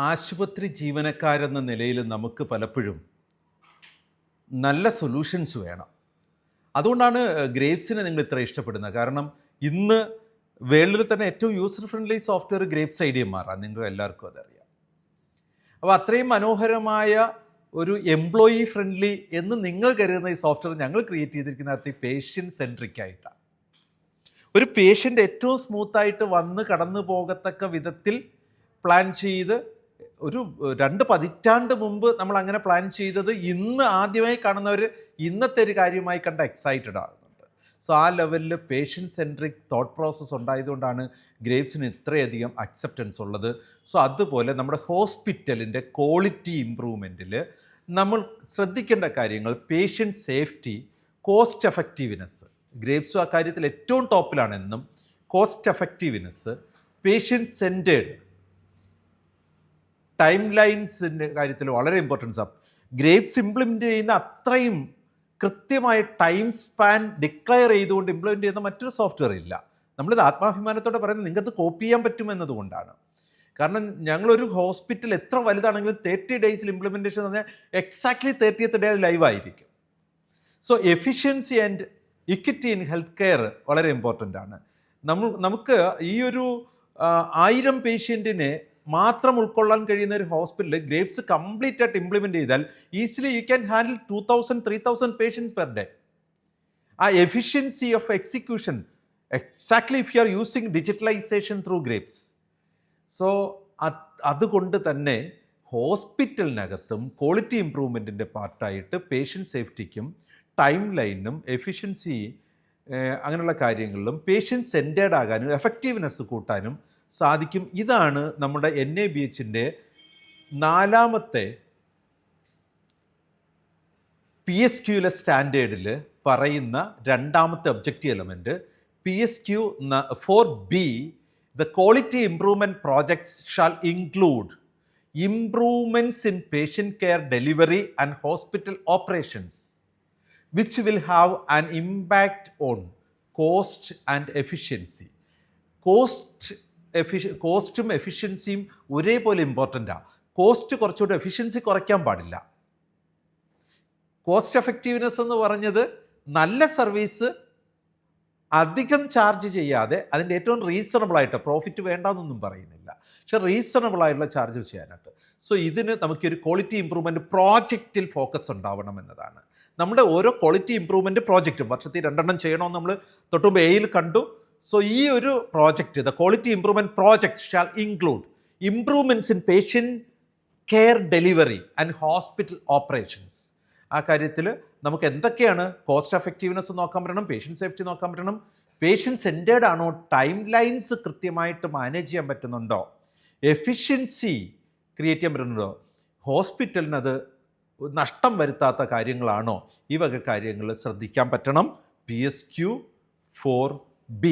ആശുപത്രി ജീവനക്കാരെന്ന നിലയിൽ നമുക്ക് പലപ്പോഴും നല്ല സൊല്യൂഷൻസ് വേണം. അതുകൊണ്ടാണ് ഗ്രേപ്സിനെ നിങ്ങൾ ഇത്ര ഇഷ്ടപ്പെടുന്നത്. കാരണം ഇന്ന് വേൾഡിൽ തന്നെ ഏറ്റവും user friendly software grapes IDMR ആണ്. നിങ്ങൾക്ക് എല്ലാവർക്കും അതറിയാം. അപ്പോൾ അത്രയും മനോഹരമായ ഒരു എംപ്ലോയി ഫ്രണ്ട്ലി എന്ന് നിങ്ങൾ കരുതുന്ന ഈ സോഫ്റ്റ്വെയർ ഞങ്ങൾ ക്രിയേറ്റ് ചെയ്തിരിക്കുന്നത് പേഷ്യൻ്റ് സെൻട്രിക് ആയിട്ടാണ്. ഒരു പേഷ്യൻ്റ് ഏറ്റവും സ്മൂത്തായിട്ട് വന്ന് കടന്നു പോകത്തക്ക വിധത്തിൽ പ്ലാൻ ചെയ്ത് ഒരു 2 പതിറ്റാണ്ട് മുമ്പ് നമ്മൾ അങ്ങനെ പ്ലാൻ ചെയ്തത് ഇന്ന് ആദ്യമായി കാണുന്നവർ ഇന്നത്തെ ഒരു കാര്യമായി കണ്ട എക്സൈറ്റഡ് ആകുന്നുണ്ട്. സോ ആ ലെവലിൽ പേഷ്യൻ്റ് സെൻട്രിക് തോട്ട് പ്രോസസ്സ് ഉണ്ടായതുകൊണ്ടാണ് ഗ്രേപ്സിന് ഇത്രയധികം അക്സെപ്റ്റൻസ് ഉള്ളത്. സോ അതുപോലെ നമ്മുടെ ഹോസ്പിറ്റലിൻ്റെ ക്വാളിറ്റി ഇമ്പ്രൂവ്മെൻറ്റിൽ നമ്മൾ ശ്രദ്ധിക്കേണ്ട കാര്യങ്ങൾ പേഷ്യൻ്റ് സേഫ്റ്റി, കോസ്റ്റ് എഫക്റ്റീവ്നെസ്. ഗ്രേപ്സും ആ കാര്യത്തിൽ ഏറ്റവും ടോപ്പിലാണ് എന്നും. Cost effectiveness, patient centred, time ലൈൻസിൻ്റെ കാര്യത്തിൽ വളരെ ഇമ്പോർട്ടൻസ് ആണ്. ഗ്രേപ്സ് ഇംപ്ലിമെൻ്റ് ചെയ്യുന്ന അത്രയും കൃത്യമായ ടൈം സ്പാൻ ഡിക്ലെയർ ചെയ്തുകൊണ്ട് ഇംപ്ലിമെൻ്റ് ചെയ്യുന്ന മറ്റൊരു സോഫ്റ്റ്വെയർ ഇല്ല. നമ്മളിത് ആത്മാഭിമാനത്തോടെ പറയുന്നത് നിങ്ങൾക്കത് കോപ്പി ചെയ്യാൻ പറ്റുമെന്നതുകൊണ്ടാണ്. കാരണം ഞങ്ങളൊരു ഹോസ്പിറ്റൽ എത്ര വലുതാണെങ്കിലും 30 ഡേയ്സിൽ ഇംപ്ലിമെൻറ്റേഷൻ എന്ന് പറഞ്ഞാൽ എക്സാക്ട്ലി 30th ഡേ ലൈവ് ആയിരിക്കും. So efficiency and equity in health care വളരെ ഇമ്പോർട്ടൻ്റ് ആണ്. നമുക്ക് ഈ ഒരു 1000 പേഷ്യൻറ്റിനെ മാത്രം ഉൾക്കൊള്ളാൻ കഴിയുന്ന ഒരു ഹോസ്പിറ്റലിൽ ഗ്രേപ്സ് കംപ്ലീറ്റ് ആയിട്ട് ഇംപ്ലിമെൻറ്റ് ചെയ്താൽ easily you can handle 2000-3000 patients per day. ആ efficiency of execution exactly if you are using digitalisation through Grapes. So അതുകൊണ്ട് തന്നെ ഹോസ്പിറ്റലിനകത്തും ക്വാളിറ്റി ഇമ്പ്രൂവ്മെൻറ്റിൻ്റെ പാർട്ടായിട്ട് പേഷ്യൻ്റ് സേഫ്റ്റിക്കും ടൈം ലൈനും എഫിഷ്യൻസി അങ്ങനെയുള്ള കാര്യങ്ങളിലും പേഷ്യൻ്റ് സെൻറ്റേഡ് ആകാനും എഫക്റ്റീവ്നെസ് കൂട്ടാനും സാധിക്കും. ഇതാണ് നമ്മുടെ NABHൻ്റെ 4ാമത്തെ PSQ സ്റ്റാൻഡേർഡിൽ പറയുന്ന 2ാമത്തെ objective element. PSQ 4B, the quality improvement projects shall include improvements in patient care delivery and hospital operations which will have an impact on cost and efficiency. കോസ്റ്റും എഫിഷ്യൻസിയും ഒരേപോലെ ഇമ്പോർട്ടൻ്റാണ്. കോസ്റ്റ് കുറച്ചുകൂടെ, എഫിഷ്യൻസി കുറയ്ക്കാൻ പാടില്ല. കോസ്റ്റ് എഫക്റ്റീവ്നെസ് എന്ന് പറഞ്ഞത് നല്ല service അധികം charge ചെയ്യാതെ അതിൻ്റെ ഏറ്റവും റീസണബിളായിട്ട്, പ്രോഫിറ്റ് വേണ്ടാന്നൊന്നും പറയുന്നില്ല, പക്ഷെ റീസണബിളായിട്ടുള്ള ചാർജ് ചെയ്യാനായിട്ട്. സോ ഇതിന് നമുക്കൊരു ക്വാളിറ്റി ഇമ്പ്രൂവ്മെൻറ്റ് പ്രോജക്റ്റിൽ ഫോക്കസ് ഉണ്ടാവണം എന്നതാണ്. നമ്മുടെ ഓരോ ക്വാളിറ്റി ഇമ്പ്രൂവ്മെൻറ്റ് പ്രോജക്റ്റും വർഷത്തിൽ 2 ചെയ്യണമെന്ന് നമ്മൾ തൊട്ടുമുമ്പ് എയിൽ കണ്ടു. സോ ഈ ഒരു project, the quality improvement project shall include improvements in patient care delivery and hospital operations. ആ കാര്യത്തിൽ നമുക്ക് എന്തൊക്കെയാണ് കോസ്റ്റ് എഫക്റ്റീവ്നെസ് നോക്കാൻ പറ്റണം, പേഷ്യൻ്റ് സേഫ്റ്റി നോക്കാൻ പറ്റണം, പേഷ്യൻ്റ് സെൻറ്റേഡ് ആണോ, ടൈം ലൈൻസ് കൃത്യമായിട്ട് മാനേജ് ചെയ്യാൻ പറ്റുന്നുണ്ടോ, എഫിഷ്യൻസി ക്രിയേറ്റ് ചെയ്യാൻ പറ്റുന്നുണ്ടോ, ഹോസ്പിറ്റലിനത് നഷ്ടം വരുത്താത്ത കാര്യങ്ങളാണോ, ഈ വക കാര്യങ്ങൾ ശ്രദ്ധിക്കാൻ പറ്റണം. PSQ 4B.